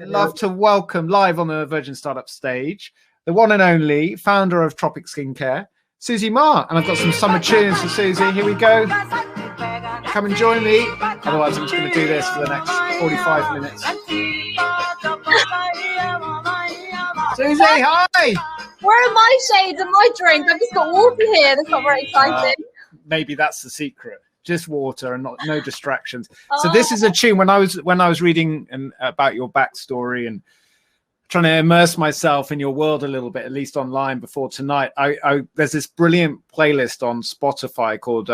love to welcome live on the Virgin Startup stage, the one and only founder of Tropic Skincare, Susie Ma. And I've got some summer tunes for Susie. Here we go. Come and join me. Otherwise, I'm just going to do this for the next 45 minutes. Susie, hi! Where are my shades and my drink? I've just got water here. That's not very exciting. Maybe that's the secret. Just water and no distractions. So this is a tune. When I was reading about your backstory and trying to immerse myself in your world a little bit, at least online before tonight, there's this brilliant playlist on Spotify called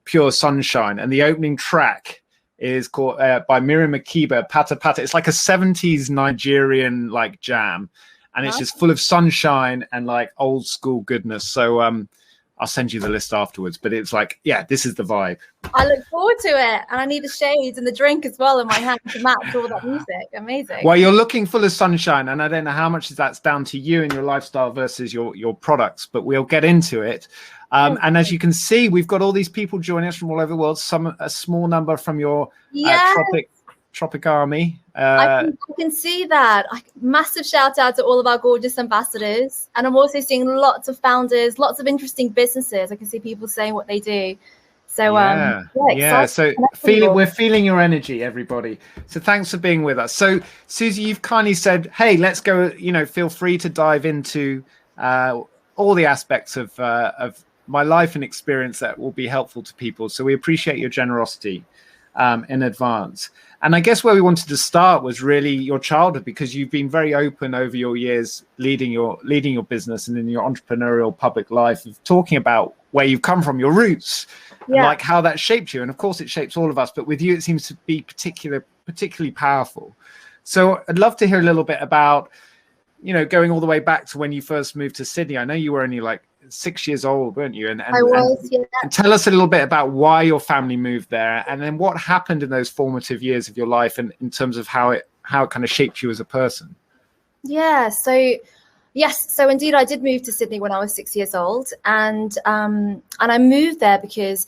Pure Sunshine, and the opening track is called by Miriam Makeba, Pata Pata. It's like a 70s Nigerian like jam, and it's just full of sunshine and like old school goodness. So I'll send you the list afterwards, but it's like, yeah, this is the vibe. I look forward to it. And I need the shades and the drink as well in my hand to match all that music. Amazing. Well, you're looking full of sunshine, and I don't know how much that's down to you and your lifestyle versus your products, but we'll get into it. And as you can see, we've got all these people joining us from all over the world, a small number from your Tropic Army. I can see that. Massive shout out to all of our gorgeous ambassadors. And I'm also seeing lots of founders, lots of interesting businesses. I can see people saying what they do. So so we're feeling your energy, everybody. So thanks for being with us. So Susie, you've kindly said, hey, let's go, feel free to dive into all the aspects of my life and experience that will be helpful to people. So we appreciate your generosity in advance. And I guess where we wanted to start was really your childhood, because you've been very open over your years leading your business and in your entrepreneurial public life of talking about where you've come from, your roots, and like how that shaped you. And of course it shapes all of us, but with you it seems to be particularly powerful. So I'd love to hear a little bit about, going all the way back to when you first moved to Sydney. I know you were only like 6 years old, weren't you? And I was, and tell us a little bit about why your family moved there, and then what happened in those formative years of your life, and in terms of how it kind of shaped you as a person. Yeah. So yes. So indeed, I did move to Sydney when I was 6 years old, and I moved there because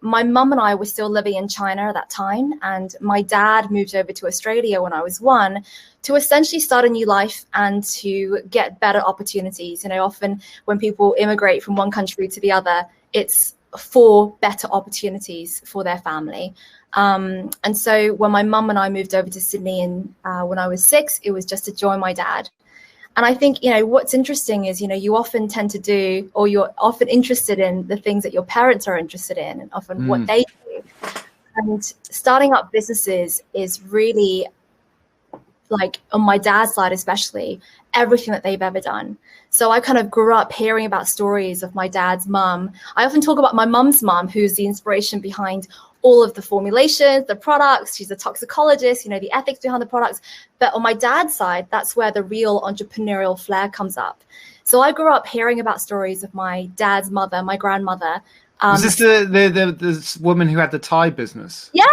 my mum and I were still living in China at that time, and my dad moved over to Australia when I was 1 to essentially start a new life and to get better opportunities. Often when people immigrate from one country to the other, it's for better opportunities for their family. And so when my mum and I moved over to Sydney when I was 6, it was just to join my dad. And I think, what's interesting is, you often tend to do, or you're often interested in the things that your parents are interested in, and often what they do. And starting up businesses is really, like on my dad's side especially, everything that they've ever done. So I kind of grew up hearing about stories of my dad's mum. I often talk about my mum's mum, who's the inspiration behind all of the formulations, the products. She's a toxicologist, the ethics behind the products. But on my dad's side, that's where the real entrepreneurial flair comes up. So I grew up hearing about stories of my dad's mother, my grandmother. Is this the woman who had the Thai business? Yes,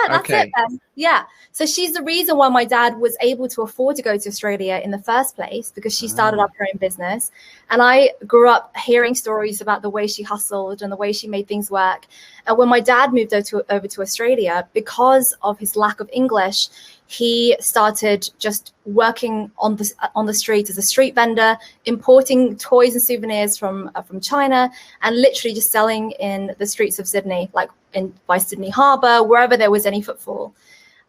that's it. Yeah. So she's the reason why my dad was able to afford to go to Australia in the first place, because she started up her own business. And I grew up hearing stories about the way she hustled and the way she made things work. And when my dad moved over to Australia, because of his lack of English, he started just working on the street as a street vendor, importing toys and souvenirs from China, and literally just selling in the streets of Sydney, like by Sydney Harbour, wherever there was any footfall.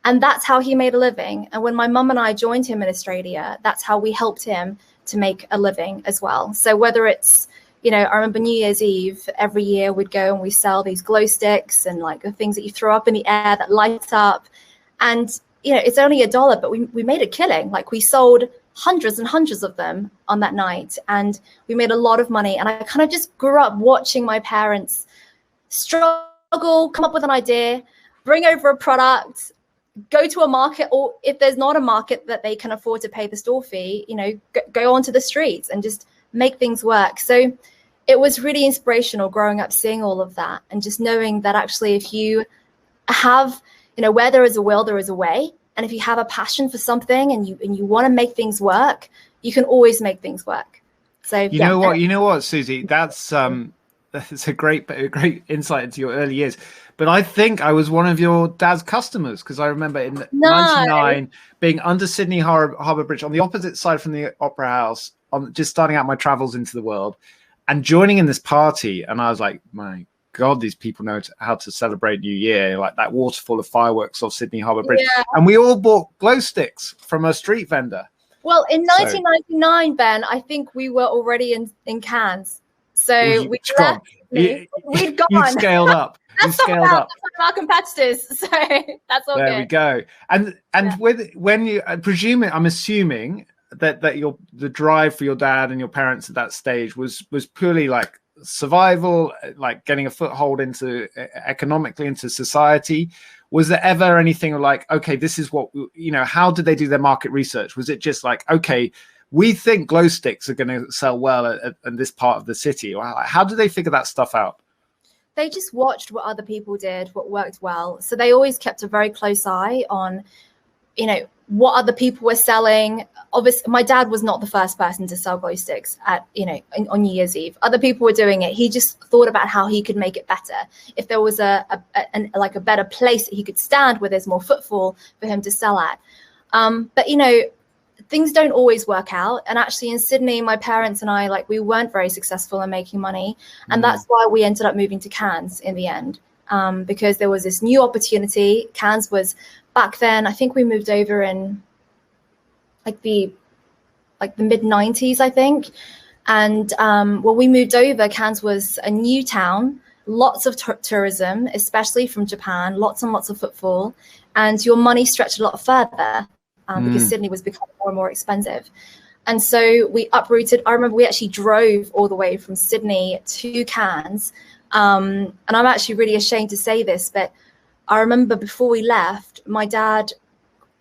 And that's how he made a living. And when my mum and I joined him in Australia, that's how we helped him to make a living as well. So whether it's, I remember New Year's Eve, every year we'd go and we sell these glow sticks and like the things that you throw up in the air that light up. And it's only $1, but we made a killing. Like we sold hundreds and hundreds of them on that night, and we made a lot of money. And I kind of just grew up watching my parents struggle, come up with an idea, bring over a product, go to a market, or if there's not a market that they can afford to pay the store fee, go onto the streets and just make things work. So it was really inspirational growing up, seeing all of that, and just knowing that actually if you have, where there is a will, there is a way. And if you have a passion for something and you want to make things work, you can always make things work. So you know what, Susie, that's that's a great insight into your early years. But I think I was one of your dad's customers, because I remember in '99 being under Sydney Harbour Bridge on the opposite side from the Opera House, just starting out my travels into the world, and joining in this party. And I was like, my God, these people know how to celebrate New Year, like that waterfall of fireworks off Sydney Harbour Bridge. Yeah. And we all bought glow sticks from a street vendor. Well, in 1999, Ben, I think we were already in Cannes. So we'd gone. You scaled up. That's scaled up. Our competitors. So that's all there good. We go. And when you I'm assuming that the drive for your dad and your parents at that stage was purely like survival, like getting a foothold into economically into society. Was there ever anything like, okay, this is what, how did they do their market research? Was it just like, okay, we think glow sticks are going to sell well in this part of the city? Or how did they figure that stuff out? They just watched what other people did, what worked well. So they always kept a very close eye on, what other people were selling. Obviously, my dad was not the first person to sell glow sticks on New Year's Eve. Other people were doing it. He just thought about how he could make it better. If there was a better place that he could stand where there's more footfall for him to sell at. But things don't always work out. And actually in Sydney, my parents and I, we weren't very successful in making money. And that's why we ended up moving to Cannes in the end, because there was this new opportunity. Cannes was back then, I think we moved over in the mid 90s, I think. And when we moved over, Cannes was a new town, lots of tourism, especially from Japan, lots and lots of footfall. And your money stretched a lot further. Because Sydney was becoming more and more expensive. And so we uprooted. I remember we actually drove all the way from Sydney to Cannes. And I'm actually really ashamed to say this, but I remember before we left, my dad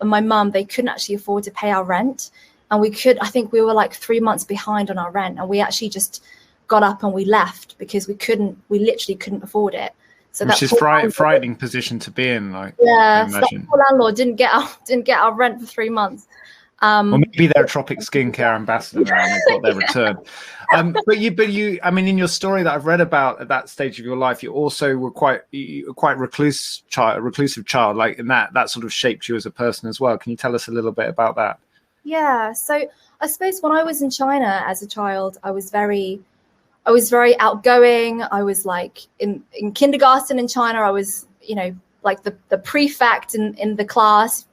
and my mum, they couldn't actually afford to pay our rent. And I think we were like 3 months behind on our rent. And we actually just got up and we left because we literally couldn't afford it. So which is frightening position to be in, so that poor landlord didn't get our rent for 3 months. Well, maybe they're a Tropic Skincare ambassador now and they've got their return. But you, I mean, in your story that I've read about at that stage of your life, you also were quite reclusive child, like in that sort of shaped you as a person as well. Can you tell us a little bit about that? Yeah, so I suppose when I was in China as a child, I was very outgoing. I was like in kindergarten in China, I was, like the prefect in the class,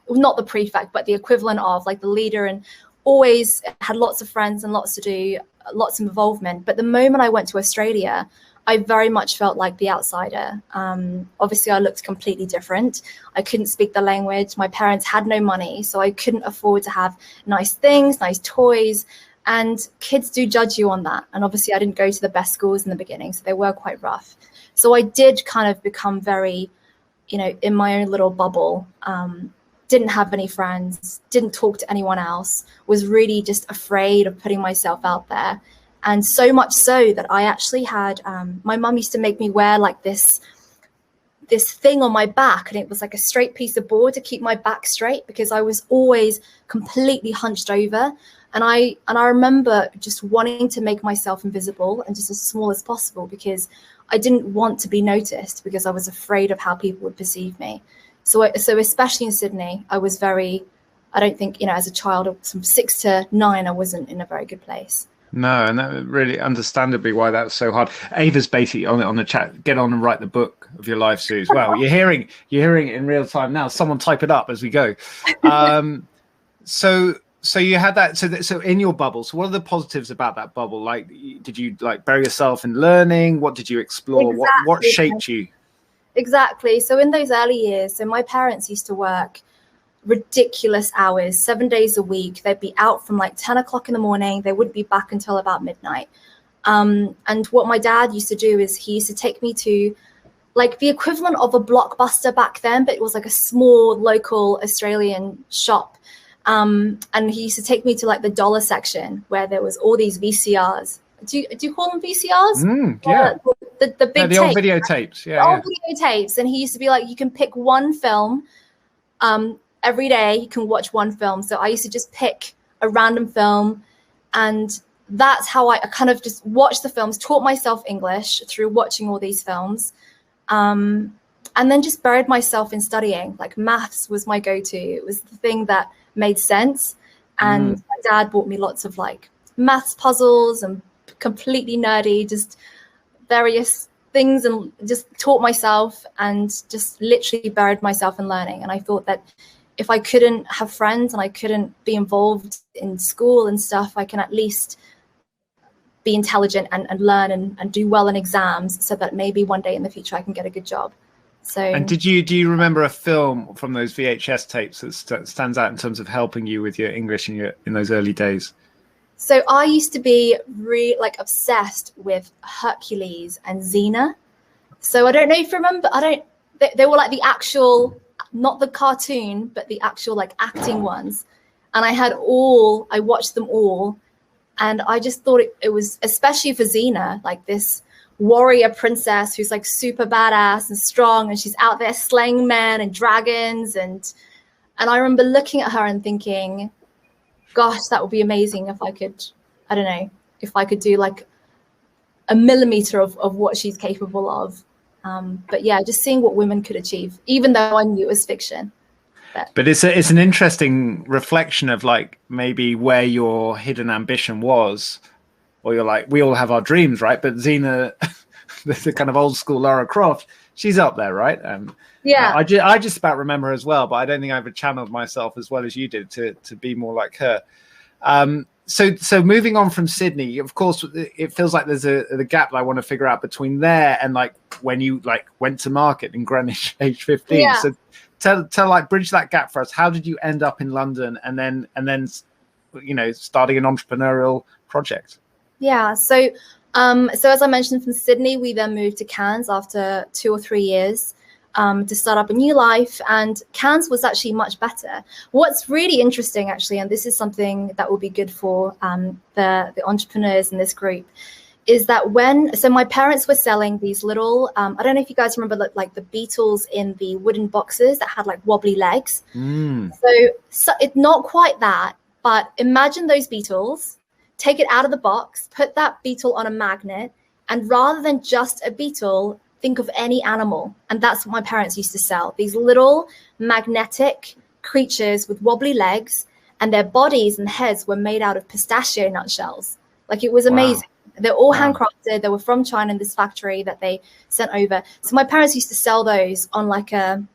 not the prefect, but the equivalent of like the leader, and always had lots of friends and lots to do, lots of involvement. But the moment I went to Australia, I very much felt like the outsider. Obviously, I looked completely different. I couldn't speak the language. My parents had no money, so I couldn't afford to have nice things, nice toys. And kids do judge you on that. And obviously I didn't go to the best schools in the beginning, so they were quite rough. So I did kind of become very, in my own little bubble, didn't have any friends, didn't talk to anyone else, was really just afraid of putting myself out there. And so much so that I actually had, my mum used to make me wear like this thing on my back, and it was like a straight piece of board to keep my back straight because I was always completely hunched over. And I remember just wanting to make myself invisible and just as small as possible because I didn't want to be noticed because I was afraid of how people would perceive me. So especially in Sydney, I was I don't think, as a child from 6 to 9, I wasn't in a very good place. No, and that really understandably why that was so hard. Ava's basically on the chat, get on and write the book of your life, Sue, as well. You're hearing it in real time now. Someone type it up as we go. So you had that. So in your bubble. So what are the positives about that bubble? Like, did you bury yourself in learning? What did you explore? Exactly. What shaped you? Exactly. So in those early years, so my parents used to work ridiculous hours, 7 days a week. They'd be out from like 10 o'clock in the morning. They wouldn't be back until about midnight. And what my dad used to do is he used to take me to like the equivalent of a Blockbuster back then, but it was like a small local Australian shop. And he used to take me to like the dollar section where there was all these VCRs. Do you call them VCRs? Yeah. The big the old videotapes. Yeah. Old videotapes. And he used to be like, you can pick one film every day. You can watch one film. So I used to just pick a random film and that's how I kind of just watched the films, taught myself English through watching all these films, and then just buried myself in studying. Like maths was my go-to. It was the thing that made sense. And my dad bought me lots of like maths puzzles and completely nerdy, just various things, and just taught myself and just literally buried myself in learning. And I thought that if I couldn't have friends and I couldn't be involved in school and stuff, I can at least be intelligent and learn and do well in exams, so that maybe one day in the future I can get a good job. So. And do you remember a film from those VHS tapes that stands out in terms of helping you with your English in those early days? So I used to be really like obsessed with Hercules and Xena. So I don't know if you remember. They were like the actual, not the cartoon, but the actual like acting ones. And I watched them all. And I just thought it was, especially for Xena, like this warrior princess who's like super badass and strong, and she's out there slaying men and dragons. And I remember looking at her and thinking, gosh, that would be amazing if I could, I don't know, if I could do like a millimeter of what she's capable of. But yeah, just seeing what women could achieve, even though I knew it was fiction. But it's an interesting reflection of like maybe where your hidden ambition was, or you're like, we all have our dreams, right? But Xena, the kind of old school Lara Croft, she's up there, right? Yeah. I just about remember her as well, but I don't think I ever channeled myself as well as you did to be more like her. So moving on from Sydney, of course, it feels like there's a gap that I want to figure out between there and like when you like went to market in Greenwich age 15. Yeah. So tell like bridge that gap for us. How did you end up in London and then starting an entrepreneurial project? Yeah. So as I mentioned, from Sydney, we then moved to Cairns after 2 or 3 years to start up a new life. And Cairns was actually much better. What's really interesting, actually, and this is something that will be good for the entrepreneurs in this group, is that so my parents were selling these little, I don't know if you guys remember like the beetles in the wooden boxes that had like wobbly legs. So it's not quite that, but imagine those beetles, take it out of the box, put that beetle on a magnet, and rather than just a beetle, think of any animal. And that's what my parents used to sell, these little magnetic creatures with wobbly legs, and their bodies and heads were made out of pistachio nut shells. Like, it was amazing. Wow. They're all handcrafted. They were from China in this factory that they sent over. So my parents used to sell those on like a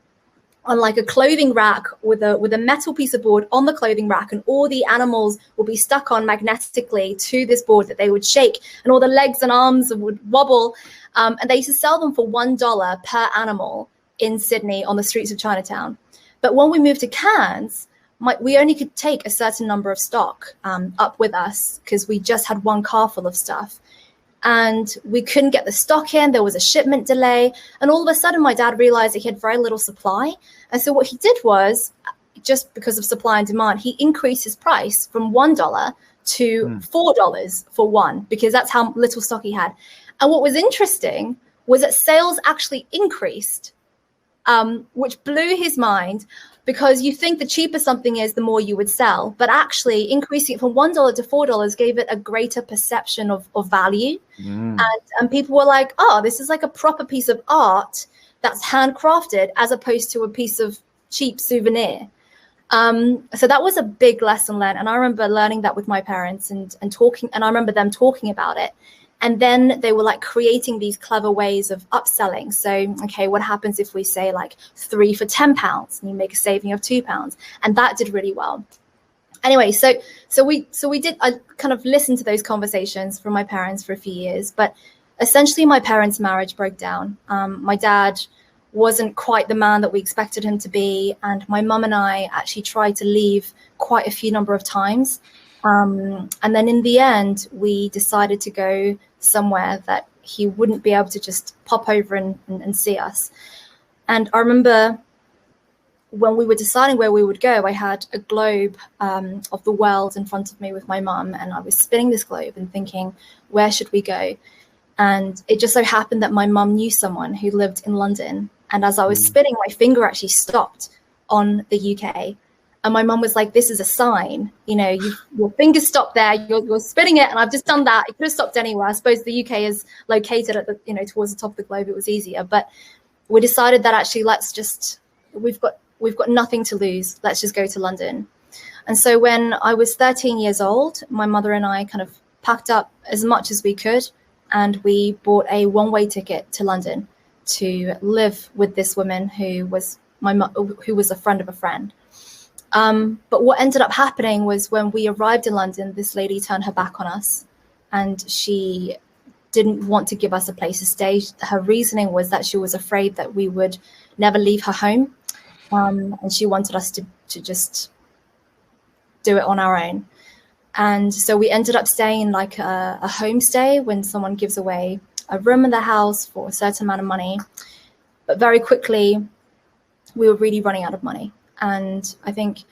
clothing rack with a metal piece of board on the clothing rack, and all the animals would be stuck on magnetically to this board that they would shake, and all the legs and arms would wobble. And they used to sell them for $1 per animal in Sydney on the streets of Chinatown. But when we moved to Cairns, we only could take a certain number of stock up with us because we just had one car full of stuff. And we couldn't get the stock in. There was a shipment delay. And all of a sudden, my dad realized that he had very little supply. And so what he did was, just because of supply and demand, he increased his price from $1 to $4 for one, because that's how little stock he had. And what was interesting was that sales actually increased, which blew his mind, because you think the cheaper something is, the more you would sell. But actually increasing it from $1 to $4 gave it a greater perception of value. And people were like, oh, this is like a proper piece of art that's handcrafted as opposed to a piece of cheap souvenir. So that was a big lesson learned. And I remember learning that with my parents and talking, and I remember them talking about it. And then they were like creating these clever ways of upselling. So, okay, what happens if we say like 3 for £10 and you make a saving of £2? And that did really well. Anyway, so we did, I kind of listened to those conversations from my parents for a few years, but essentially my parents' marriage broke down. My dad wasn't quite the man that we expected him to be. And my mum and I actually tried to leave quite a few number of times. And then in the end, we decided to go somewhere that he wouldn't be able to just pop over and see us. And I remember when we were deciding where we would go, I had a globe of the world in front of me with my mum, and I was spinning this globe and thinking, where should we go? And it just so happened that my mum knew someone who lived in London. And as I was spinning, my finger actually stopped on the UK. And my mum was like, this is a sign, you know, your fingers stopped there, you're spinning it, and I've just done that. It could have stopped anywhere. I suppose the UK is located at the, you know, towards the top of the globe. It was easier. But we decided that actually we've got nothing to lose. Let's just go to London. And so when I was 13 years old, my mother and I kind of packed up as much as we could, and we bought a one-way ticket to London to live with this woman who was a friend of a friend. But what ended up happening was when we arrived in London, this lady turned her back on us, and she didn't want to give us a place to stay. Her reasoning was that she was afraid that we would never leave her home, and she wanted us to just do it on our own. And so we ended up staying in like a homestay, when someone gives away a room in the house for a certain amount of money. But very quickly, we were really running out of money. And I think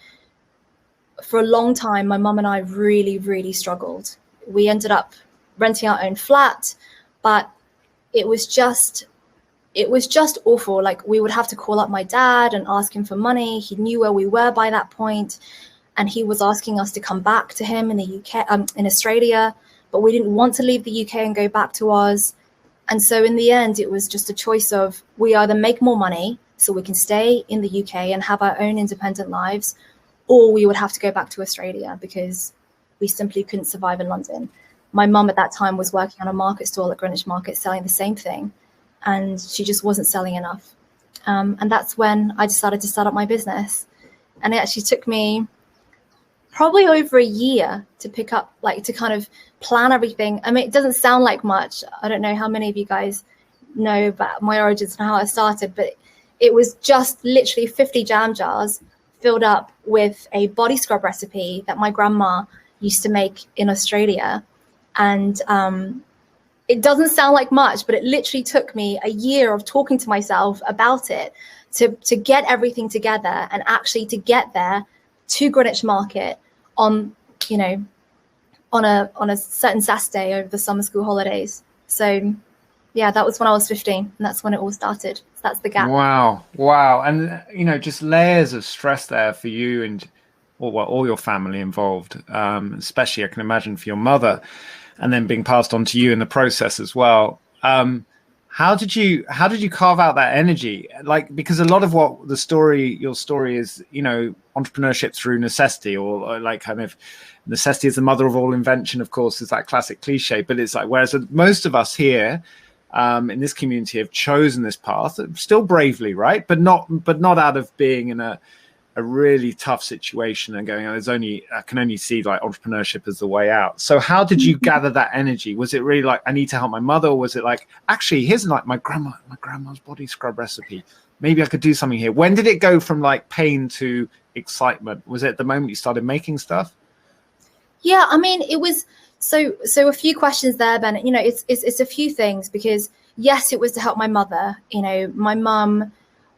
for a long time, my mum and I really, really struggled. We ended up renting our own flat, but it was just awful. Like, we would have to call up my dad and ask him for money. He knew where we were by that point, and he was asking us to come back to him in the UK, in Australia, but we didn't want to leave the UK and go back to Oz. And so in the end, it was just a choice of, we either make more money so we can stay in the UK and have our own independent lives, or we would have to go back to Australia because we simply couldn't survive in London. My mum at that time was working on a market stall at Greenwich Market selling the same thing, and she just wasn't selling enough. And that's when I decided to start up my business. And it actually took me probably over a year to pick up, like, to kind of plan everything. I mean, it doesn't sound like much. I don't know how many of you guys know about my origins and how I started, but it was just literally 50 jam jars filled up with a body scrub recipe that my grandma used to make in Australia. And it doesn't sound like much, but it literally took me a year of talking to myself about it to get everything together, and actually to get there to Greenwich Market on a certain Saturday over the summer school holidays. So yeah, that was when I was 15, and that's when it all started. So that's the gap. Wow. And just layers of stress there for you and all your family involved, especially I can imagine for your mother, and then being passed on to you in the process as well. How did you carve out that energy? Like, because a lot of what your story is, entrepreneurship through necessity, or like kind of necessity is the mother of all invention, of course, is that classic cliche. But it's like, whereas most of us here in this community have chosen this path, still bravely, right? But not out of being in a really tough situation and going, I can only see like entrepreneurship as the way out. So how did you gather that energy? Was it really like, I need to help my mother? Or was it like, actually, here's like my grandma's body scrub recipe. Maybe I could do something here. When did it go from like pain to excitement? Was it the moment you started making stuff? Yeah, I mean, it was so a few questions there, Ben. It's a few things, because yes, it was to help my mother. My mum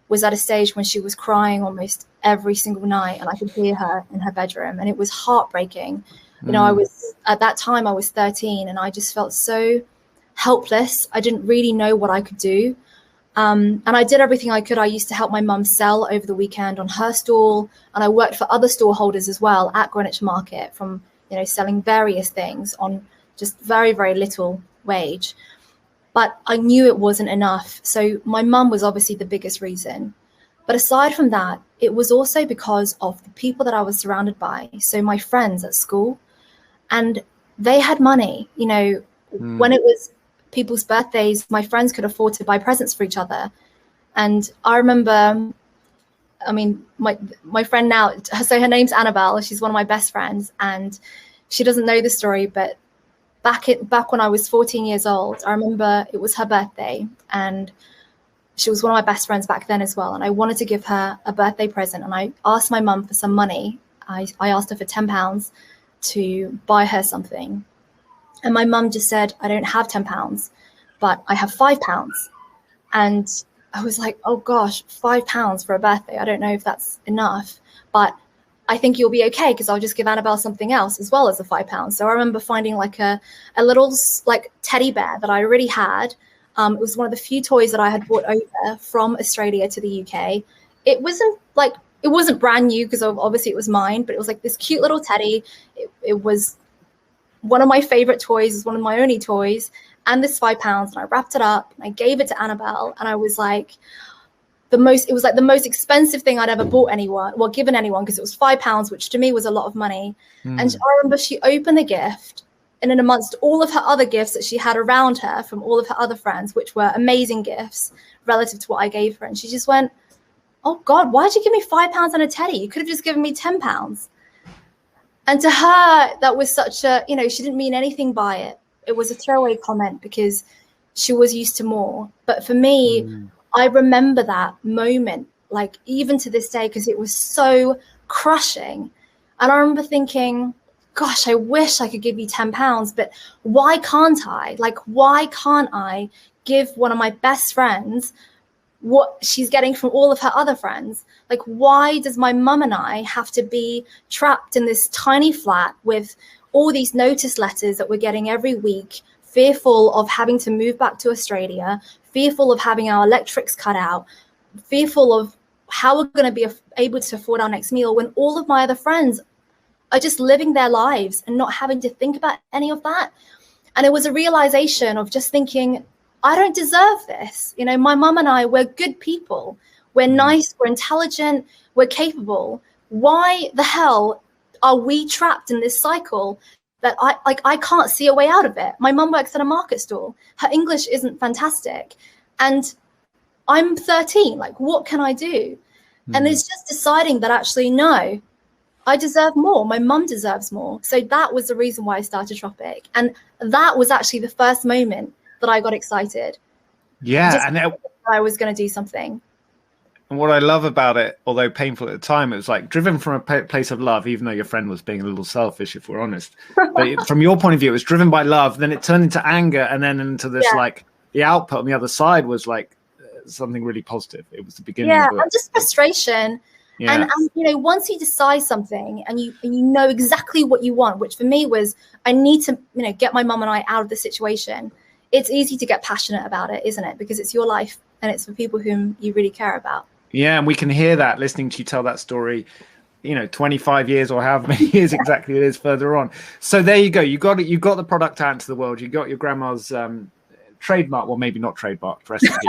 was at a stage when she was crying almost every single night, and I could hear her in her bedroom, and it was heartbreaking. I was, at that time I was 13, and I just felt so helpless. I didn't really know what I could do. And I did everything I could. I used to help my mum sell over the weekend on her stall, and I worked for other stall holders as well at Greenwich Market, from selling various things on just very, very little wage. But I knew it wasn't enough. So my mum was obviously the biggest reason. But aside from that, it was also because of the people that I was surrounded by. So my friends at school, and they had money. When it was people's birthdays, my friends could afford to buy presents for each other. And I remember, my friend now, so her name's Annabelle. She's one of my best friends, and she doesn't know the story, but back when I was 14 years old, I remember it was her birthday, and she was one of my best friends back then as well. And I wanted to give her a birthday present, and I asked my mum for some money. I asked her for £10 to buy her something. And my mum just said, I don't have £10, but I have £5. And I was like, oh gosh, £5 for a birthday. I don't know if that's enough, but I think you'll be okay, because I'll just give Annabelle something else as well as the £5. So I remember finding like a little like teddy bear that I already had. It was one of the few toys that I had brought over from Australia to the UK. It wasn't like it wasn't brand new because obviously it was mine, but it was like this cute little teddy. It was one of my favorite toys, is one of my only toys, and this £5. And I wrapped it up and I gave it to Annabelle, and I was like, it was like the most expensive thing I'd ever bought anyone, well, given anyone, because it was £5, which to me was a lot of money. And I remember she opened the gift, and in amongst all of her other gifts that she had around her from all of her other friends, which were amazing gifts relative to what I gave her, and she just went, "Oh God, why'd you give me £5 and a teddy? You could have just given me £10. And to her, that was such a, she didn't mean anything by it. It was a throwaway comment because she was used to more. But for me, I remember that moment, like even to this day, because it was so crushing. And I remember thinking, gosh, I wish I could give you £10, but why can't I? Like, why can't I give one of my best friends what she's getting from all of her other friends? Like, why does my mum and I have to be trapped in this tiny flat with all these notice letters that we're getting every week, fearful of having to move back to Australia, fearful of having our electrics cut out, fearful of how we're going to be able to afford our next meal, when all of my other friends are just living their lives and not having to think about any of that? And it was a realization of just thinking, I don't deserve this. My mum and I, we're good people. We're nice, we're intelligent, we're capable. Why the hell are we trapped in this cycle that I can't see a way out of it? My mum works at a market stall. Her English isn't fantastic. And I'm 13. Like, what can I do? And it's just deciding that actually, no, I deserve more. My mum deserves more. So that was the reason why I started Tropic. And that was actually the first moment that I got excited. Yeah. And I was going to do something. And what I love about it, although painful at the time, it was like driven from a place of love, even though your friend was being a little selfish, if we're honest. But from your point of view, it was driven by love. Then it turned into anger, and then into this, like, the output on the other side was like something really positive. It was the beginning of it. And just frustration. Yeah. And once you decide something and you know exactly what you want, which for me was, I need to, get my mum and I out of the situation. It's easy to get passionate about it, isn't it? Because it's your life and it's for people whom you really care about. Yeah, and we can hear that listening to you tell that story, 25 years or however many years exactly it is further on. So there you go. You got it. You got the product out into the world. You got your grandma's trademark, well, maybe not trademark recipe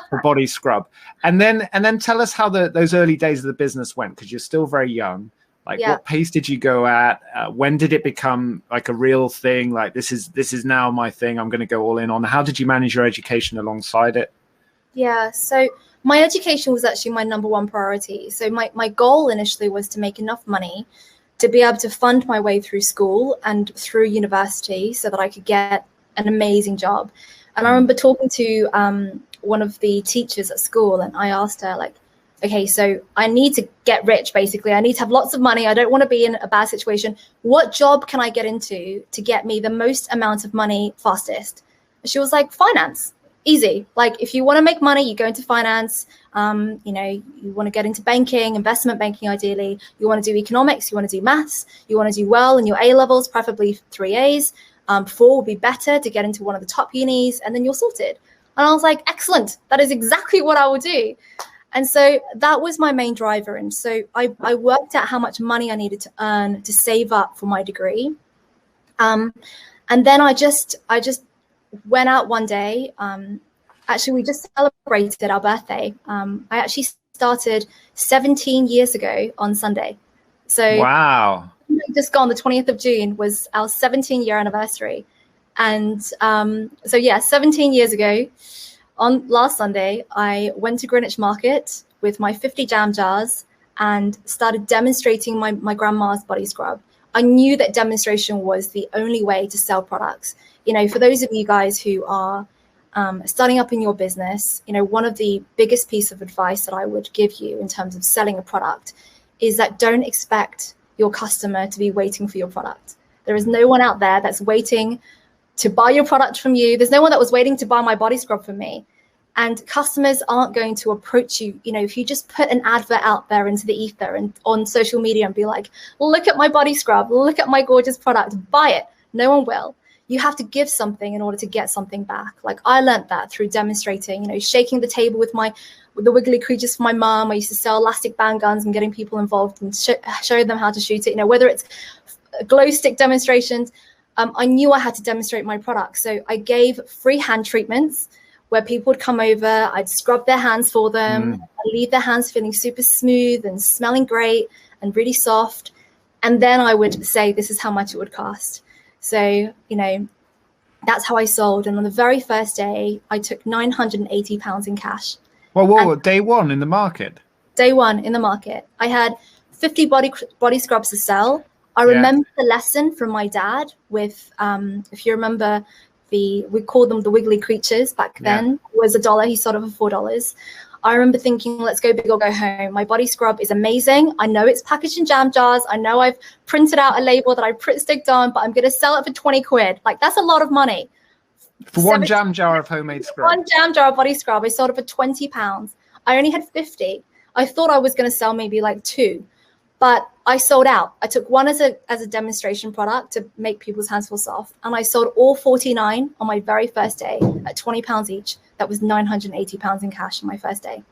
for body scrub. And then tell us how those early days of the business went, because you're still very young. Like, what pace did you go at? When did it become like a real thing? Like, this is now my thing. I'm going to go all in on. How did you manage your education alongside it? Yeah, so my education was actually my number one priority. So my goal initially was to make enough money to be able to fund my way through school and through university so that I could get an amazing job. And I remember talking to one of the teachers at school, and I asked her, like, okay, so I need to get rich, basically. I need to have lots of money. I don't want to be in a bad situation. What job can I get into to get me the most amount of money fastest? And she was like, finance. Easy. Like, if you want to make money, you go into finance. You want to get into banking, investment banking, ideally. You want to do economics. You want to do maths. You want to do well in your A levels, preferably 3 A's. 4 would be better to get into one of the top unis, and then you're sorted. And I was like, excellent. That is exactly what I will do. And so that was my main driver. And so I worked out how much money I needed to earn to save up for my degree. And then I just went out one day. Actually, we just celebrated our birthday. I actually started 17 years ago on Sunday. So wow. Just gone, the 20th of June was our 17-year anniversary. And 17 years ago, on last Sunday, I went to Greenwich Market with my 50 jam jars and started demonstrating my grandma's body scrub. I knew that demonstration was the only way to sell products. For those of you guys who are starting up in your business, one of the biggest piece of advice that I would give you in terms of selling a product is that don't expect your customer to be waiting for your product. There is no one out there that's waiting to buy your product from you. There's no one that was waiting to buy my body scrub from me. And customers aren't going to approach you. If you just put an advert out there into the ether and on social media and be like, look at my body scrub, look at my gorgeous product, buy it. No one will. you have to give something in order to get something back. Like I learned that through demonstrating, you know, shaking the table with the wiggly creatures for my mom. I used to sell elastic band guns and getting people involved and show them how to shoot it. You know, whether it's glow stick demonstrations, I knew I had to demonstrate my product. So I gave free hand treatments where people would come over, I'd scrub their hands for them, I'd leave their hands feeling super smooth and smelling great and really soft. And then I would say, this is how much it would cost. So, you know, that's how I sold. And on the very first day, I took £980 in cash. Well, day one in the market? Day one in the market. I had 50 body scrubs to sell. I remember the lesson from my dad with, if you remember, we called them the wiggly creatures back then. It was $1. He sold it for $4. I remember thinking, let's go big or go home. My body scrub is amazing. I know it's packaged in jam jars. I know I've printed out a label that I sticked on, but I'm going to sell it for 20 quid. Like, that's a lot of money. For one jam jar of homemade scrub? One jam jar of body scrub. I sold it for £20. I only had 50. I thought I was going to sell maybe like 2, but I sold out. I took one as a demonstration product to make people's hands feel soft, and I sold all 49 on my very first day at £20 each. That was £980 in cash on my first day.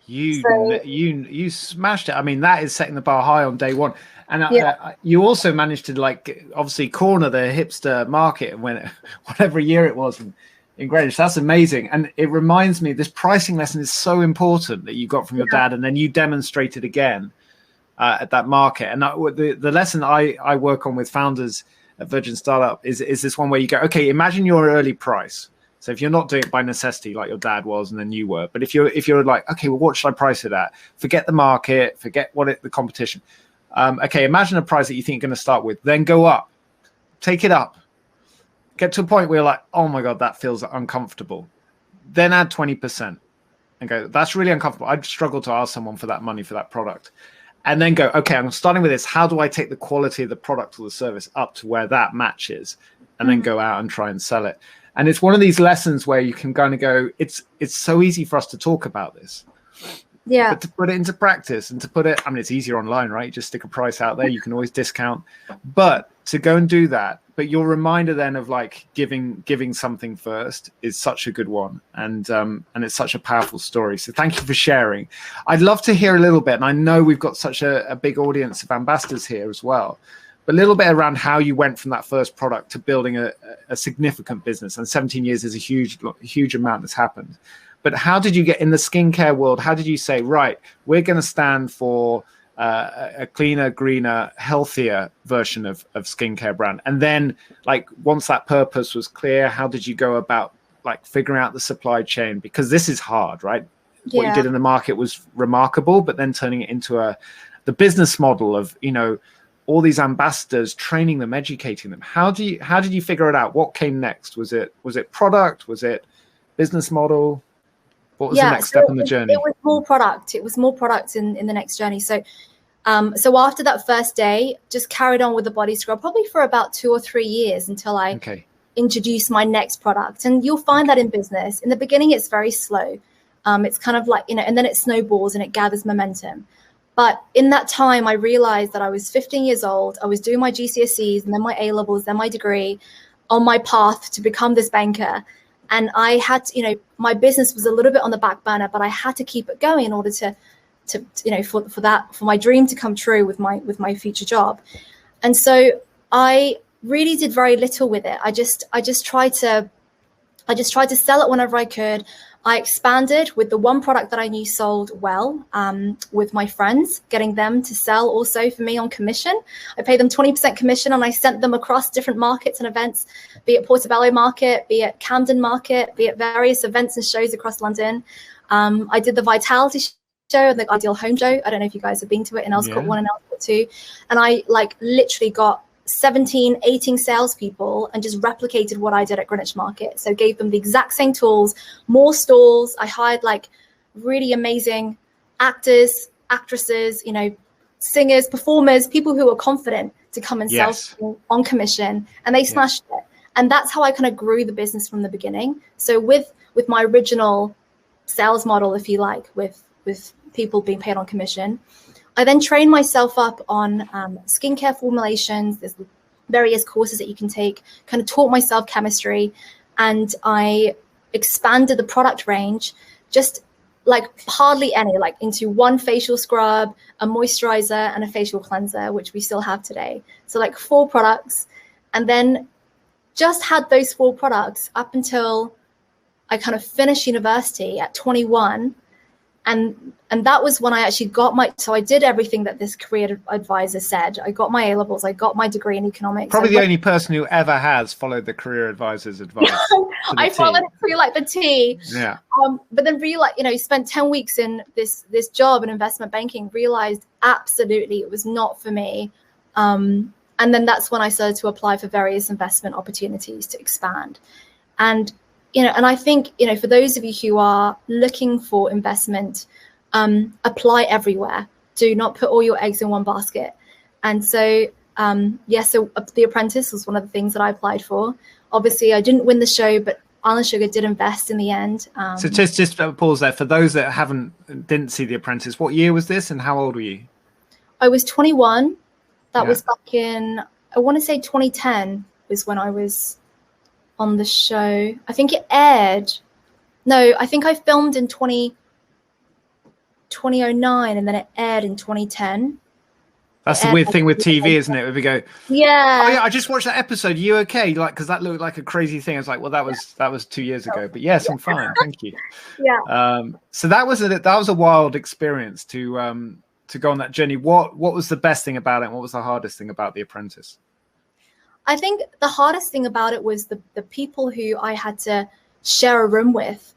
You smashed it. I mean, that is setting the bar high on day one. And you also managed to, like, obviously corner the hipster market when whatever year it was in Greenwich. That's amazing. And it reminds me, this pricing lesson is so important that you got from your dad, and then you demonstrated again at that market. And the lesson I work on with founders at Virgin Startup is this one where you go, okay, imagine your early price. So if you're not doing it by necessity like your dad was and then you were, but if you're like, okay, well, what should I price it at? Forget the market, forget the competition. Okay, imagine a price that you think you're going to start with, then go up, take it up, get to a point where you're like, oh my God, that feels uncomfortable. Then add 20% and go, that's really uncomfortable. I'd struggle to ask someone for that money for that product. And then go, okay, I'm starting with this. How do I take the quality of the product or the service up to where that matches? And then go out and try and sell it. And it's one of these lessons where you can kind of go, it's so easy for us to talk about this. Yeah. But to put it into practice and to put it, I mean, it's easier online, right? You just stick a price out there. You can always discount. But to go and do that, but your reminder then of like giving something first is such a good one. And it's such a powerful story. So thank you for sharing. I'd love to hear a little bit. And I know we've got such a big audience of ambassadors here as well. But a little bit around how you went from that first product to building a significant business. And 17 years is a huge amount that's happened. But how did you get in the skincare world? How did you say, right, we're going to stand for a cleaner, greener, healthier version of skincare brand? And then, like, once that purpose was clear, how did you go about like figuring out the supply chain? Because this is hard, right? What you did in the market was remarkable, but then turning it into the business model of, you know, all these ambassadors, training them, educating them. How did you figure it out? What came next? Was it product? Was it business model? What was the next step in the journey? It was more product. It was more product in the next journey. So after that first day, just carried on with the body scrub probably for about 2 or 3 years until I introduced my next product. And you'll find that in business. In the beginning, it's very slow. It's kind of like, you know, and then it snowballs and it gathers momentum. But in that time, I realized that I was 15 years old. I was doing my GCSEs and then my A-levels, then my degree, on my path to become this banker. And I had to, you know, my business was a little bit on the back burner, but I had to keep it going in order to you know, for my dream to come true with my future job. And so I really did very little with it. I just tried to sell it whenever I could. I expanded with the one product that I knew sold well, with my friends, getting them to sell also for me on commission. I paid them 20% commission and I sent them across different markets and events, be it Portobello Market, be it Camden Market, be it various events and shows across London. I did the Vitality Show, the Ideal Home Show. I don't know if you guys have been to it in Elscourt 1 and Elscourt 2. And I like literally got 17, 18 salespeople and just replicated what I did at Greenwich Market. So gave them the exact same tools, more stalls. I hired like really amazing actors, actresses, you know, singers, performers, people who were confident to come and sell on commission, and they smashed it. And that's how I kind of grew the business from the beginning. So with my original sales model, if you like, with people being paid on commission, I then trained myself up on skincare formulations. There's various courses that you can take, kind of taught myself chemistry, and I expanded the product range just like hardly any, like into one facial scrub, a moisturizer, and a facial cleanser, which we still have today. So like 4 products, and then just had those 4 products up until I kind of finished university at 21. And that was when I actually got so I did everything that this career advisor said. I got my A-levels, I got my degree in economics. Probably the only person who ever has followed the career advisor's advice. I followed it through like the T. Yeah. But then spent 10 weeks in this job in investment banking, realized absolutely it was not for me. And then that's when I started to apply for various investment opportunities to expand. And and I think, for those of you who are looking for investment, apply everywhere. Do not put all your eggs in one basket. And so, so The Apprentice was one of the things that I applied for. Obviously, I didn't win the show, but Island Sugar did invest in the end. So just pause there. For those that didn't see The Apprentice, what year was this and how old were you? I was 21. That was back in, I want to say 2010 was when I was on the show. I think it aired. No, I think I filmed in 2009 and then it aired in 2010. That's the weird thing with TV, isn't it? Where we go, oh yeah, I just watched that episode. You okay? Like, because that looked like a crazy thing. I was like, well, that was 2 years ago. But yes, I'm fine. Thank you. Yeah. So that was a wild experience to go on that journey. What was the best thing about it? And what was the hardest thing about The Apprentice? I think the hardest thing about it was the people who I had to share a room with,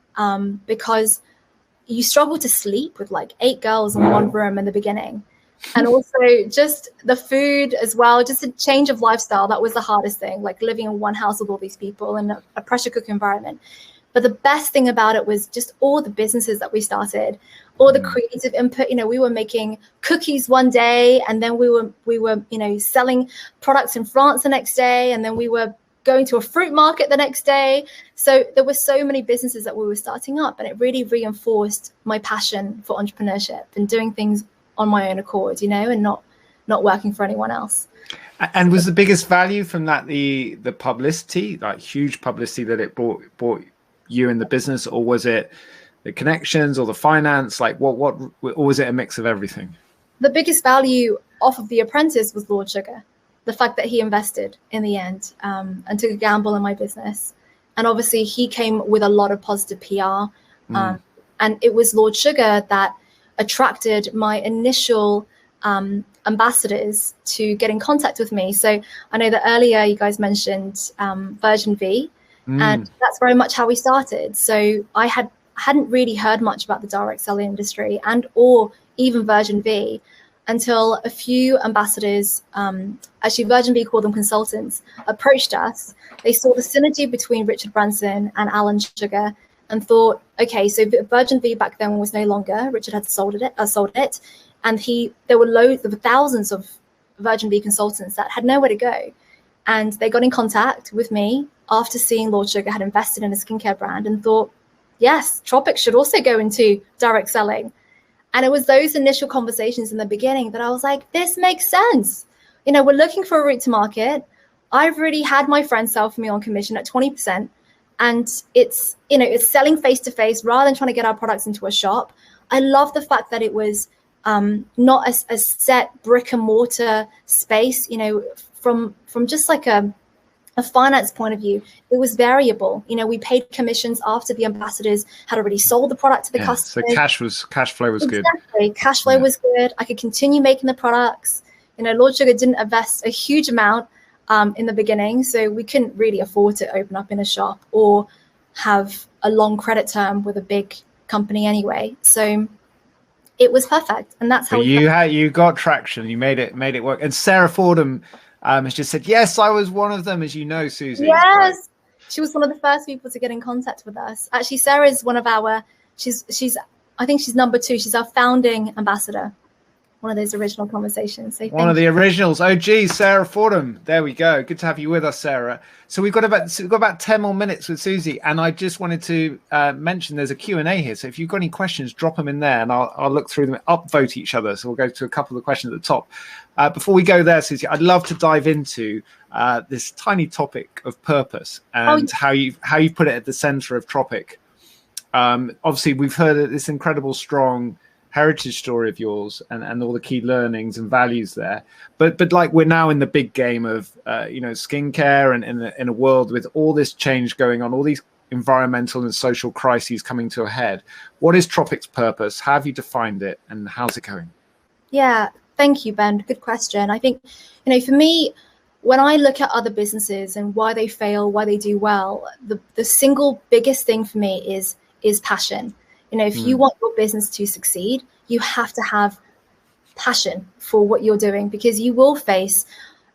because you struggle to sleep with like 8 girls in one room in the beginning. And also just the food as well, just a change of lifestyle. That was the hardest thing, like living in one house with all these people in a pressure cooker environment. But the best thing about it was just all the businesses that we started, all the creative input. We were making cookies one day, and then we were selling products in France the next day, and then we were going to a fruit market the next day. So there were so many businesses that we were starting up, and it really reinforced my passion for entrepreneurship and doing things on my own accord, and not working for anyone else. And was the biggest value from that the publicity, like huge publicity that it brought you in the business, or was it the connections or the finance? Like what or was it a mix of everything? The biggest value off of The Apprentice was Lord Sugar. The fact that he invested in the end, and took a gamble in my business. And obviously he came with a lot of positive PR. And it was Lord Sugar that attracted my initial ambassadors to get in contact with me. So I know that earlier you guys mentioned Virgin V, and that's very much how we started. So I hadn't really heard much about the direct selling industry or even Virgin V until a few ambassadors, actually Virgin V called them consultants, approached us. They saw the synergy between Richard Branson and Alan Sugar and thought, okay, so Virgin V back then was no longer. Richard had sold it, and there were thousands of Virgin V consultants that had nowhere to go, and they got in contact with me after seeing Lord Sugar had invested in a skincare brand and thought, yes, Tropic should also go into direct selling. And it was those initial conversations in the beginning that I was like, this makes sense. We're looking for a route to market. I've already had my friends sell for me on commission at 20%. And it's selling face to face rather than trying to get our products into a shop. I love the fact that it was not a set brick and mortar space, from just like a finance point of view. It was variable. We paid commissions after the ambassadors had already sold the product to the customer. So cash flow was good. Exactly. Cash flow was good. I could continue making the products. Lord Sugar didn't invest a huge amount in the beginning, so we couldn't really afford to open up in a shop or have a long credit term with a big company anyway. So it was perfect, and that's how you got traction. You made it work. And Sarah Fordham has just said, yes, I was one of them, as you know, Susie. Yes, right. She was one of the first people to get in contact with us. Actually, Sarah is one of our. I think she's number 2. She's our founding ambassador. one of those original conversations. So one of the originals. Oh, geez, Sarah Fordham. There we go. Good to have you with us, Sarah. So we've got about 10 more minutes with Susie, and I just wanted to mention there's a Q&A here. So if you've got any questions, drop them in there, and I'll look through them, upvote each other. So we'll go to a couple of the questions at the top. Before we go there, Susie, I'd love to dive into this tiny topic of purpose and how you've put it at the center of Tropic. Obviously, we've heard this incredible, strong heritage story of yours and all the key learnings and values there. But like, we're now in the big game of, skincare, and in a world with all this change going on, all these environmental and social crises coming to a head. What is Tropic's purpose? How have you defined it, and how's it going? Yeah, thank you, Ben. Good question. I think, for me, when I look at other businesses and why they fail, why they do well, the single biggest thing for me is passion. If you want your business to succeed, you have to have passion for what you're doing, because you will face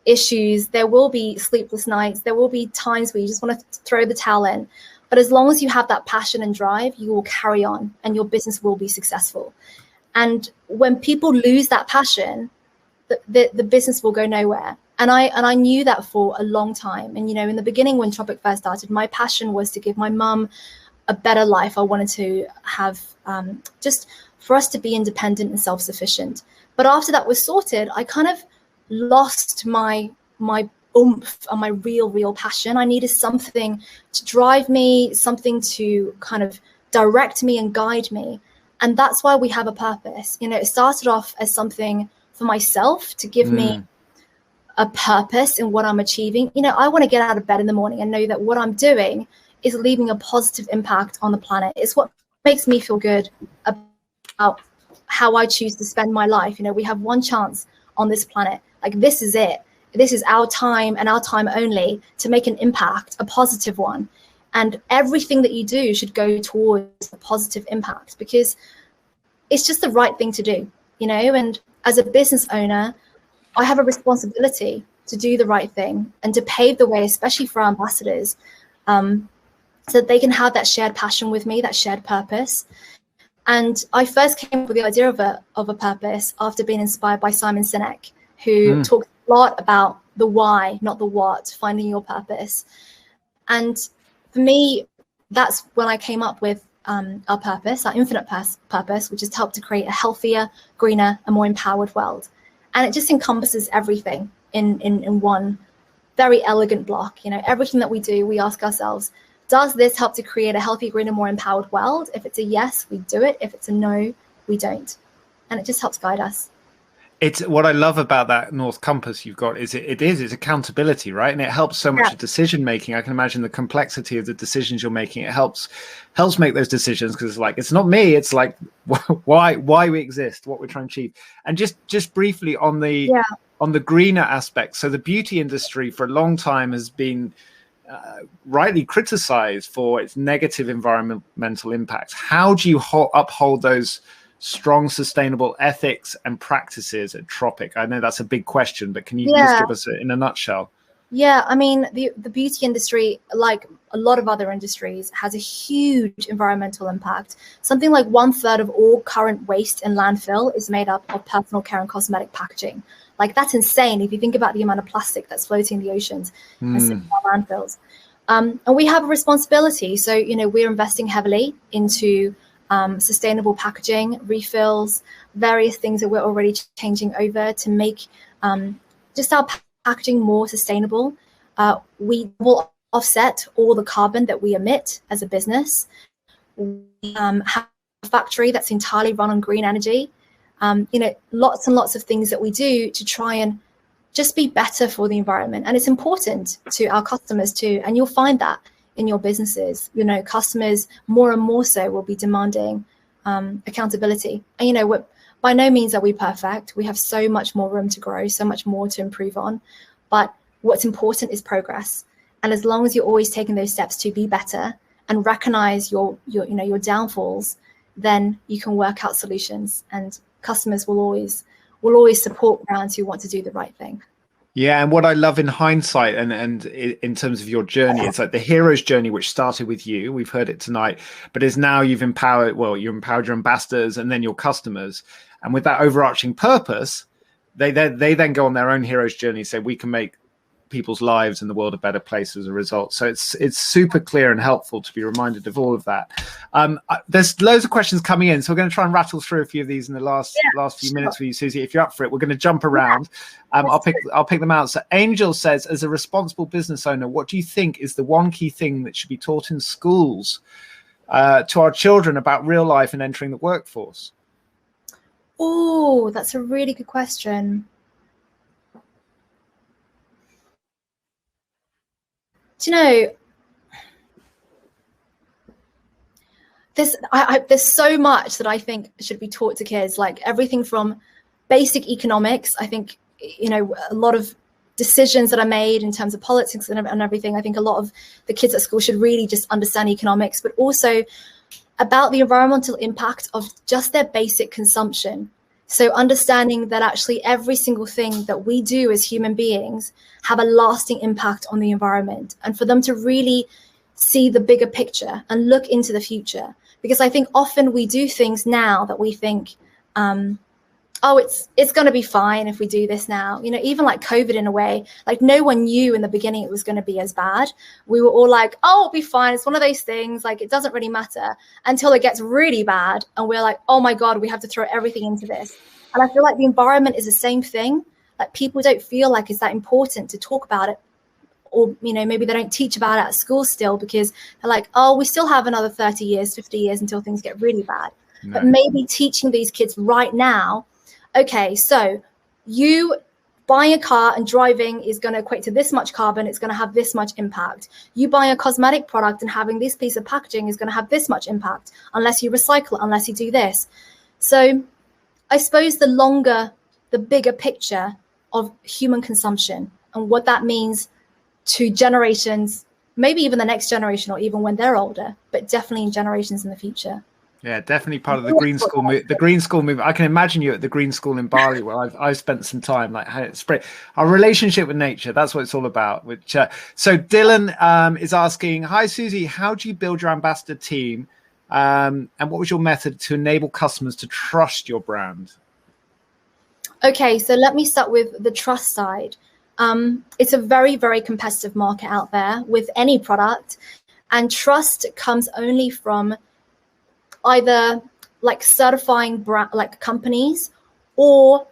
issues. There will be sleepless nights. There will be times where you just want to throw the towel in. But as long as you have that passion and drive, you will carry on and your business will be successful. And when people lose that passion, the business will go nowhere. And I knew that for a long time. And, in the beginning, when Tropic first started, my passion was to give my mum a better life. I wanted to have just for us to be independent and self-sufficient. But after that was sorted, I kind of lost my oomph and my real passion. I needed something to drive me, something to kind of direct me and guide me. And that's why we have a purpose. It started off as something for myself to give me a purpose in what I'm achieving. I want to get out of bed in the morning and know that what I'm doing is leaving a positive impact on the planet. It's what makes me feel good about how I choose to spend my life. We have one chance on this planet. Like, this is it. This is our time and our time only to make an impact, a positive one. And everything that you do should go towards a positive impact, because it's just the right thing to do, And as a business owner, I have a responsibility to do the right thing and to pave the way, especially for our ambassadors, so that they can have that shared passion with me, that shared purpose. And I first came up with the idea of a purpose after being inspired by Simon Sinek, who talks a lot about the why, not the what, finding your purpose. And for me, that's when I came up with our purpose, our infinite purpose, which is to help to create a healthier, greener, and more empowered world. And it just encompasses everything in one very elegant block. Everything that we do, we ask ourselves, does this help to create a healthy, greener, more empowered world? If it's a yes, we do it. If it's a no, we don't. And it just helps guide us. It's what I love about that North Compass you've got is it's accountability, right? And it helps so much decision making. I can imagine the complexity of the decisions you're making. It helps make those decisions, because it's not me. It's like why we exist, what we're trying to achieve. And just briefly on the greener aspect. So the beauty industry for a long time has been rightly criticized for its negative environmental impacts. How do you uphold those strong sustainable ethics and practices at Tropic? I know that's a big question, but can you just give us it in a nutshell? Yeah, I mean, the beauty industry, like a lot of other industries, has a huge environmental impact. Something like 1/3 of all current waste in landfill is made up of personal care and cosmetic packaging. Like, that's insane if you think about the amount of plastic that's floating in the oceans and sitting in our landfills. And we have a responsibility. So, we're investing heavily into sustainable packaging, refills, various things that we're already changing over to make just our packaging more sustainable. We will offset all the carbon that we emit as a business. We have a factory that's entirely run on green energy. Lots and lots of things that we do to try and just be better for the environment. And it's important to our customers too. And you'll find that in your businesses. Customers more and more so will be demanding accountability. And by no means are we perfect. We have so much more room to grow, so much more to improve on. But what's important is progress. And as long as you're always taking those steps to be better and recognize your downfalls, then you can work out solutions. And customers will always support brands who want to do the right thing. Yeah, and what I love in hindsight and in terms of your journey, it's like the hero's journey, which started with you. We've heard it tonight, but is now you empowered your ambassadors and then your customers. And with that overarching purpose, they then go on their own hero's journey, say we can make people's lives and the world a better place as a result. So it's super clear and helpful to be reminded of all of that. There's loads of questions coming in, so we're going to try and rattle through a few of these in the last few minutes for you, Susie. If you're up for it, we're going to jump around. I'll pick them out. So Angel says, as a responsible business owner, what do you think is the one key thing that should be taught in schools to our children about real life and entering the workforce? Oh, that's a really good question. Do you know, there's so much that I think should be taught to kids, like everything from basic economics. I think, you know, a lot of decisions that are made in terms of politics and everything. I think a lot of the kids at school should really just understand economics, but also about the environmental impact of just their basic consumption. So understanding that actually every single thing that we do as human beings have a lasting impact on the environment, and for them to really see the bigger picture and look into the future. Because I think often we do things now that we think, oh, it's going to be fine if we do this now. You know, even like COVID in a way, like no one knew in the beginning it was going to be as bad. We were all like, oh, it'll be fine. It's one of those things, like it doesn't really matter, until it gets really bad. And we're like, oh my God, we have to throw everything into this. And I feel like the environment is the same thing. Like people don't feel like it's that important to talk about it. Or, you know, maybe they don't teach about it at school still because they're like, oh, we still have another 30 years, 50 years until things get really bad. No. But maybe teaching these kids right now, okay, so you buying a car and driving is going to equate to this much carbon. It's going to have this much impact. You buying a cosmetic product and having this piece of packaging is going to have this much impact unless you recycle it, unless you do this. So I suppose the bigger picture of human consumption and what that means to generations, maybe even the next generation or even when they're older, but definitely in generations in the future. Yeah, definitely part of the green school the green school movement. I can imagine you at the green school in Bali where I've spent some time, like how it's our relationship with nature. That's what it's all about. Which so Dylan is asking, hi Susie, how do you build your ambassador team? And what was your method to enable customers to trust your brand? Okay, so let me start with the trust side. It's a very, very competitive market out there with any product, and trust comes only from either like certifying brand, like companies, or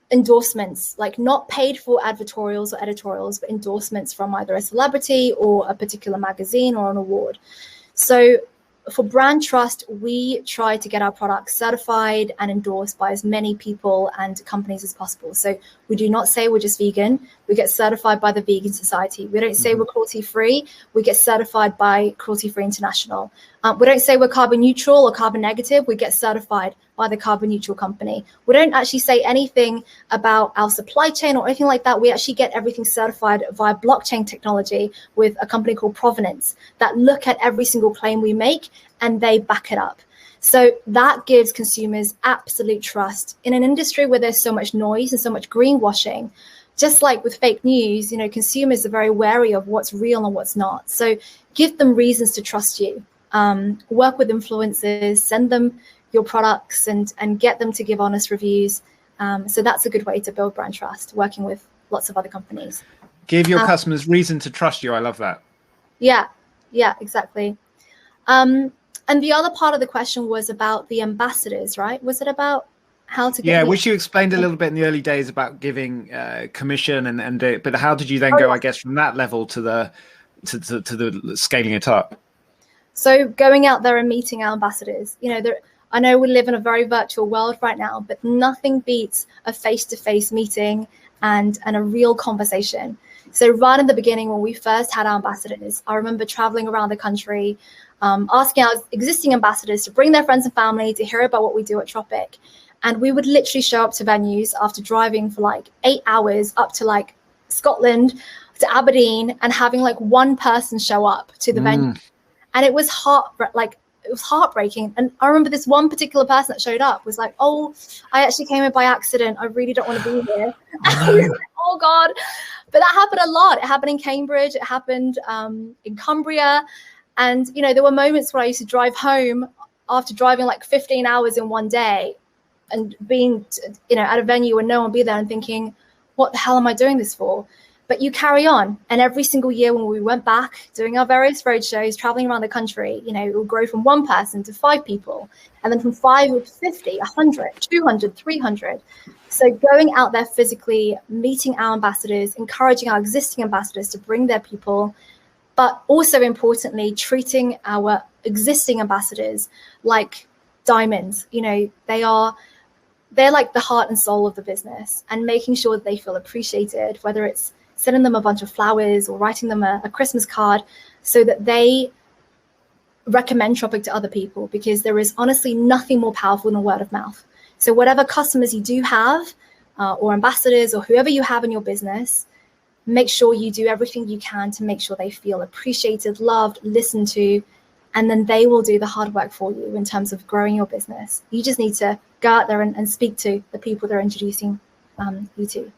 endorsements, like not paid for advertorials or editorials, but endorsements from either a celebrity or a particular magazine or an award. So for brand trust, we try to get our products certified and endorsed by as many people and companies as possible. So we do not say we're just vegan. We get certified by the Vegan Society. We don't say we're cruelty-free. We get certified by Cruelty-Free International. We don't say we're carbon neutral or carbon negative. We get certified by the carbon neutral company. We don't actually say anything about our supply chain or anything like that. We actually get everything certified via blockchain technology with a company called Provenance that look at every single claim we make and they back it up. So that gives consumers absolute trust in an industry where there's so much noise and so much greenwashing. Just like with fake news, you know, consumers are very wary of what's real and what's not. So give them reasons to trust you. Work with influencers, send them your products and get them to give honest reviews. So that's a good way to build brand trust, working with lots of other companies. Give your customers reason to trust you. I love that. Yeah, exactly. And the other part of the question was about the ambassadors, right? Was it about how to get? Yeah, which you explained a little bit in the early days about giving commission but how did you then go, I guess, from that level to the scaling it up? So going out there and meeting our ambassadors, you know, I know we live in a very virtual world right now, but nothing beats a face-to-face meeting and a real conversation. So right in the beginning, when we first had our ambassadors, I remember traveling around the country, asking our existing ambassadors to bring their friends and family to hear about what we do at Tropic. And we would literally show up to venues after driving for like 8 hours up to like Scotland, to Aberdeen, and having like one person show up to the venue. And it was it was heartbreaking. And I remember this one particular person that showed up was like, oh, I actually came in by accident. I really don't want to be here. I was like, oh God. But that happened a lot. It happened in Cambridge. It happened in Cumbria. And, you know, there were moments where I used to drive home after driving like 15 hours in one day and being, you know, at a venue and no one be there and thinking, what the hell am I doing this for? But you carry on. And every single year when we went back doing our various road shows, traveling around the country, you know, it will grow from 1 person to 5 people. And then from 5 to 50, 100, 200, 300. So going out there physically, meeting our ambassadors, encouraging our existing ambassadors to bring their people, but also importantly, treating our existing ambassadors like diamonds. You know, they're like the heart and soul of the business, and making sure that they feel appreciated, whether it's sending them a bunch of flowers or writing them a Christmas card, so that they recommend Tropic to other people, because there is honestly nothing more powerful than word of mouth. So whatever customers you do have, or ambassadors or whoever you have in your business, make sure you do everything you can to make sure they feel appreciated, loved, listened to, and then they will do the hard work for you in terms of growing your business. You just need to go out there and speak to the people they're introducing you to.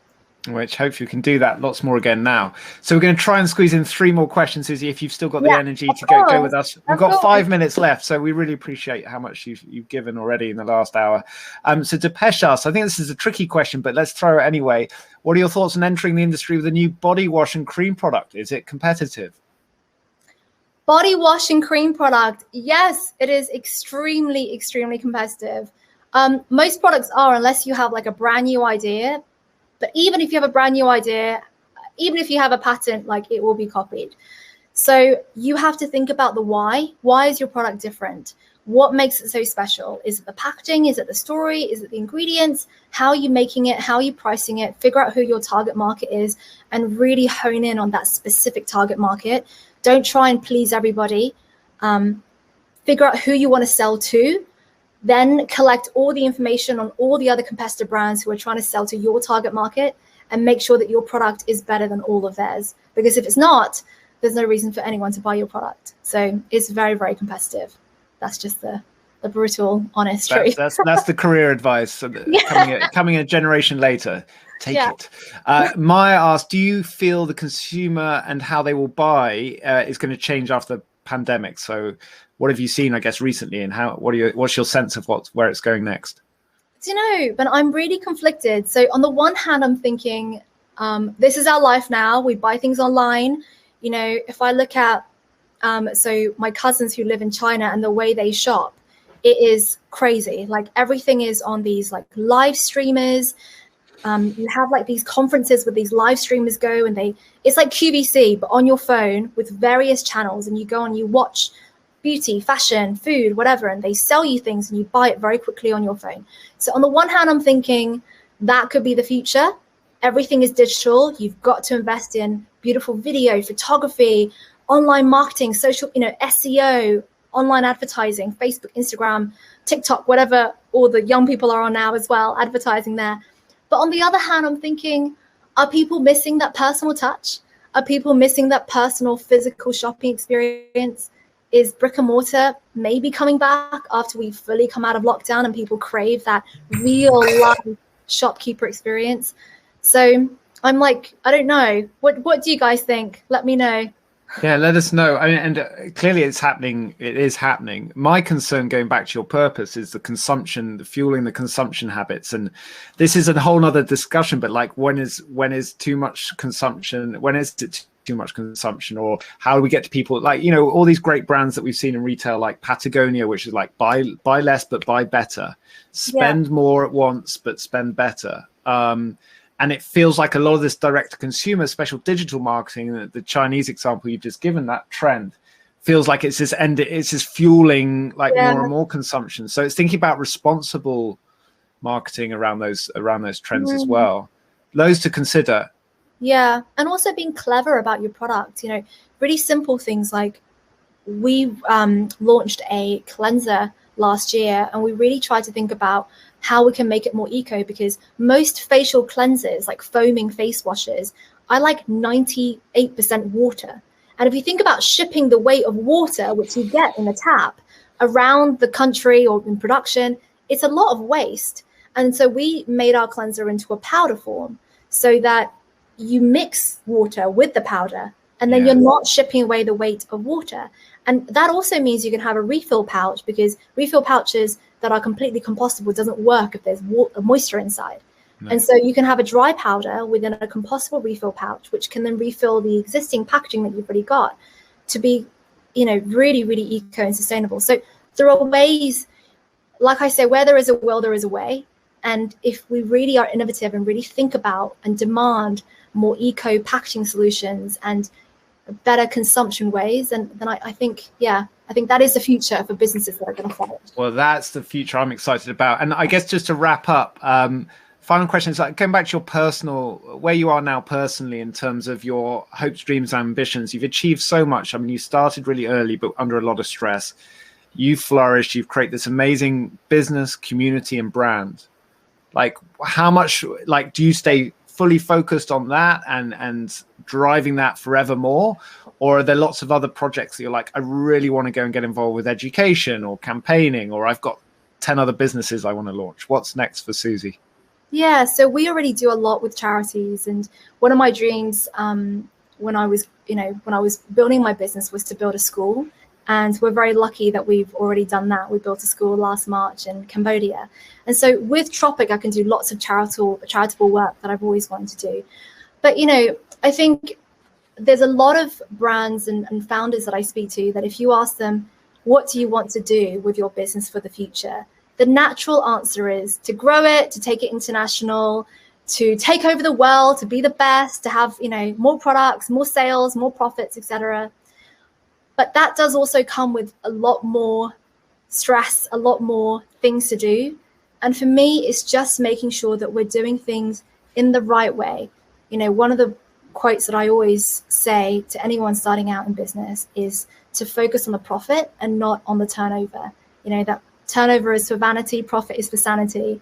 Which hopefully we can do that lots more again now. So we're going to try and squeeze in 3 more questions, Susie, if you've still got the energy to go with us. We've got 5 minutes left, so we really appreciate how much you've given already in the last hour. So Depesh asks, I think this is a tricky question, but let's throw it anyway. What are your thoughts on entering the industry with a new body wash and cream product? Is it competitive? Body wash and cream product, yes, it is extremely, extremely competitive. Most products are, unless you have like a brand new idea. But even if you have a brand new idea, even if you have a patent, like it will be copied. So you have to think about the why. Why is your product different? What makes it so special? Is it the packaging? Is it the story? Is it the ingredients? How are you making it? How are you pricing it? Figure out who your target market is and really hone in on that specific target market. Don't try and please everybody. Figure out who you want to sell to. Then collect all the information on all the other competitor brands who are trying to sell to your target market, and make sure that your product is better than all of theirs. Because if it's not, there's no reason for anyone to buy your product. So it's very, very competitive. That's just the brutal, honest truth. That's the career advice. Coming a generation later. Take it. Maya asked, do you feel the consumer and how they will buy is going to change after the pandemic? So what have you seen, I guess, recently, and what's your sense of where it's going next? Do you know, but I'm really conflicted. So on the one hand, I'm thinking, this is our life now. We buy things online. You know, if I look at, so my cousins who live in China and the way they shop, it is crazy. Like everything is on these like live streamers. You have like these conferences where these live streamers go, and it's like QVC, but on your phone with various channels, and you go and you watch beauty, fashion, food, whatever, and they sell you things and you buy it very quickly on your phone. So on the one hand, I'm thinking that could be the future. Everything is digital. You've got to invest in beautiful video, photography, online marketing, social, SEO, online advertising, Facebook, Instagram, TikTok, whatever all the young people are on now as well, advertising there. But on the other hand, I'm thinking, are people missing that personal touch? Are people missing that personal physical shopping experience? Is brick and mortar maybe coming back after we fully come out of lockdown and people crave that real life shopkeeper experience? So I'm like, I don't know. What do you guys think? Let me know. Yeah, let us know. I mean, and clearly it's happening. It is happening. My concern, going back to your purpose, is the consumption, the fueling the consumption habits. And this is a whole nother discussion, but like when is too much consumption? When is it too much consumption? Or how do we get to people like, all these great brands that we've seen in retail, like Patagonia, which is like buy less, but buy better, spend more at once, but spend better. And it feels like a lot of this direct-to-consumer, special digital marketing, the Chinese example you've just given, that trend feels like it's just fueling like more and more consumption. So it's thinking about responsible marketing around those trends as well. Those to consider. Yeah, and also being clever about your product. Really simple things like we launched a cleanser last year, and we really tried to think about how we can make it more eco, because most facial cleansers, like foaming face washes, are like 98% water. And if you think about shipping the weight of water, which you get in the tap, around the country or in production, it's a lot of waste. And so we made our cleanser into a powder form so that you mix water with the powder, and then you're not shipping away the weight of water. And that also means you can have a refill pouch, because refill pouches that are completely compostable doesn't work if there's moisture inside. No. And so you can have a dry powder within a compostable refill pouch, which can then refill the existing packaging that you've already got to be, really, really eco and sustainable. So there are ways, like I say, where there is a will, there is a way. And if we really are innovative and really think about and demand more eco packaging solutions and better consumption ways, and then I think that is the future for businesses that are going to follow. Well, that's the future I'm excited about. And I guess just to wrap up, final question is, like, going back to your personal, where you are now personally in terms of your hopes, dreams, ambitions. You've achieved so much. I mean, you started really early, but under a lot of stress. You've flourished. You've created this amazing business, community, and brand. Like, how much, like, do you stay fully focused on that and driving that forevermore? Or are there lots of other projects that you're like, I really want to go and get involved with education or campaigning, or I've got 10 other businesses I want to launch? What's next for Susie? Yeah, so we already do a lot with charities. And one of my dreams when I was building my business was to build a school. And we're very lucky that we've already done that. We built a school last March in Cambodia. And so with Tropic, I can do lots of charitable work that I've always wanted to do. But, I think there's a lot of brands and founders that I speak to that if you ask them, what do you want to do with your business for the future? The natural answer is to grow it, to take it international, to take over the world, to be the best, to have, more products, more sales, more profits, etc. But that does also come with a lot more stress, a lot more things to do. And for me, it's just making sure that we're doing things in the right way. One of the quotes that I always say to anyone starting out in business is to focus on the profit and not on the turnover. That turnover is for vanity, profit is for sanity.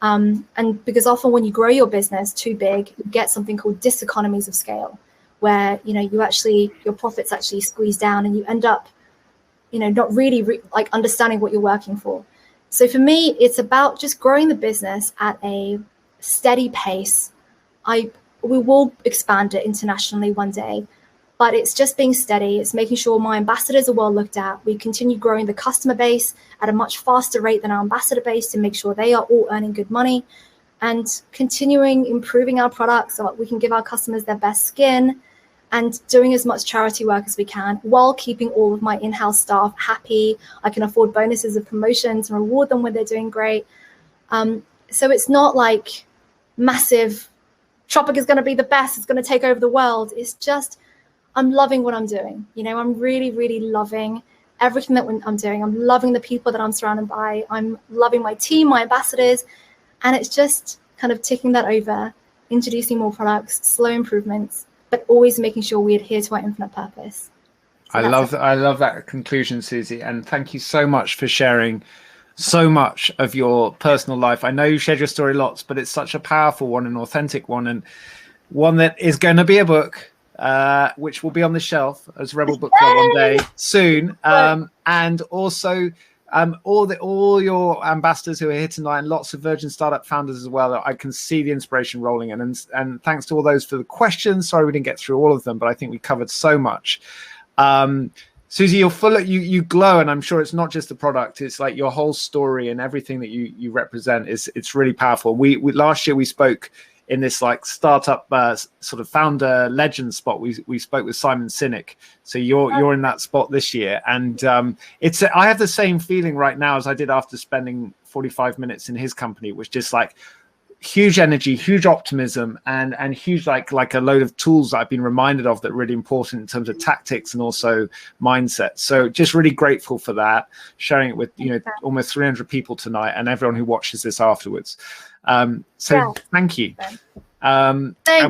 And because often when you grow your business too big, you get something called diseconomies of scale, where your profits actually squeeze down and you end up not really understanding what you're working for. So for me, it's about just growing the business at a steady pace. We will expand it internationally one day, but it's just being steady. It's making sure my ambassadors are well looked at. We continue growing the customer base at a much faster rate than our ambassador base to make sure they are all earning good money, and continuing improving our products so that we can give our customers their best skin, and doing as much charity work as we can while keeping all of my in-house staff happy. I can afford bonuses and promotions and reward them when they're doing great. So it's not like massive, Tropic is going to be the best, it's going to take over the world. It's just, I'm loving what I'm doing. I'm really, really loving everything that I'm doing. I'm loving the people that I'm surrounded by. I'm loving my team, my ambassadors. And it's just kind of ticking that over, introducing more products, slow improvements, but always making sure we adhere to our infinite purpose. So I love that conclusion, Susie. And thank you so much for sharing so much of your personal life. I know you shared your story lots, but it's such a powerful one, an authentic one, and one that is going to be a book, which will be on the shelf as Rebel Book Club one day soon. And also all your ambassadors who are here tonight, and lots of Virgin Startup founders as well. I can see the inspiration rolling in, and thanks to all those for the questions. Sorry we didn't get through all of them, but I think we covered so much. Susie, you're full of, you glow, and I'm sure it's not just the product. It's like your whole story and everything that you represent it's really powerful. We last year we spoke in this like startup sort of founder legend spot. We spoke with Simon Sinek. So you're in that spot this year, and I have the same feeling right now as I did after spending 45 minutes in his company, which just like huge energy, huge optimism, and huge like a load of tools that I've been reminded of that are really important in terms of tactics and also mindset. So just really grateful for that, sharing it with almost 300 people tonight and everyone who watches this afterwards. Thank you. Thanks.